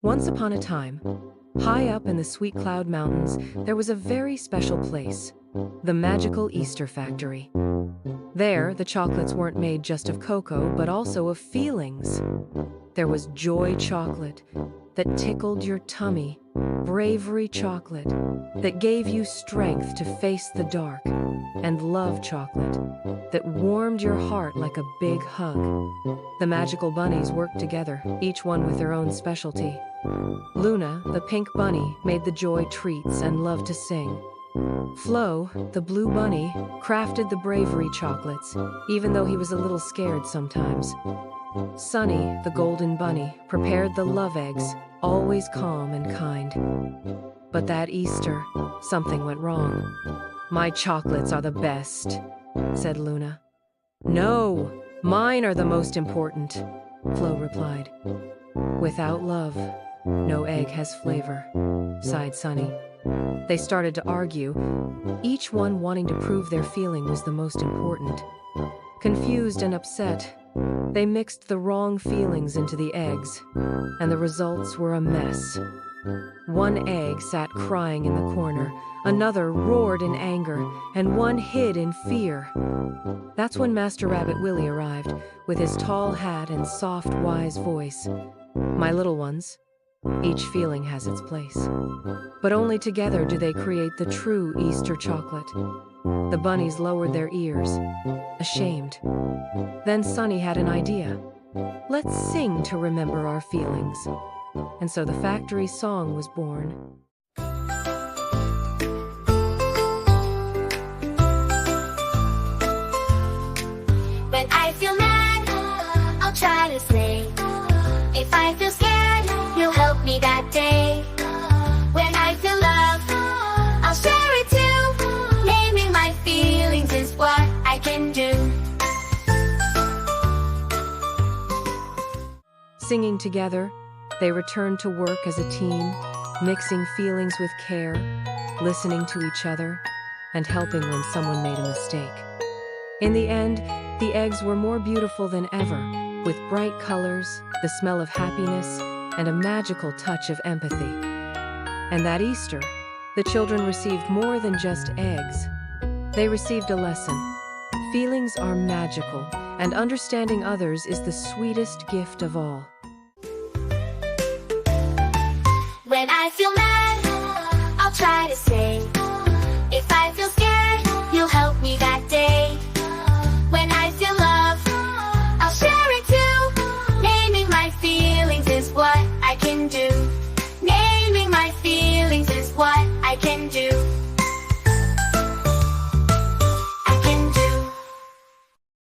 Once upon a time, high up in the Sweet Cloud Mountains, there was a very special place, the magical Easter factory. There, the chocolates weren't made just of cocoa, but also of feelings. There was joy chocolate that tickled your tummy, bravery chocolate that gave you strength to face the dark, and love chocolate that warmed your heart like a big hug. The magical bunnies worked together, each one with their own specialty. Luna, the pink bunny, made the joy treats and loved to sing. Flo, the blue bunny, crafted the bravery chocolates, even though he was a little scared sometimes. Sunny, the golden bunny, prepared the love eggs, always calm and kind. But that Easter, something went wrong. "My chocolates are the best," said Luna. "No, mine are the most important," Flo replied. "Without love, no egg has flavor," sighed Sunny. They started to argue, each one wanting to prove their feeling was the most important. Confused and upset, they mixed the wrong feelings into the eggs, and the results were a mess. One egg sat crying in the corner, another roared in anger, and one hid in fear. That's when Master Rabbit Willie arrived, with his tall hat and soft, wise voice. "My little ones, each feeling has its place. But only together do they create the true Easter chocolate." The bunnies lowered their ears, ashamed. Then Sunny had an idea. "Let's sing to remember our feelings." And so the factory song was born. When I feel mad, I'll try to slay. If I feel scared, you'll help me that day. When I feel love, I'll share it too. Naming my feelings is what I can do. Singing together, they returned to work as a team, mixing feelings with care, listening to each other, and helping when someone made a mistake. In the end, the eggs were more beautiful than ever, with bright colors, the smell of happiness, and a magical touch of empathy. And that Easter, the children received more than just eggs. They received a lesson. Feelings are magical, and understanding others is the sweetest gift of all. When I feel mad, I'll try to say. If I feel scared, you'll help me that day. When I feel love, I'll share it too. Naming my feelings is what I can do. Naming my feelings is what I can do.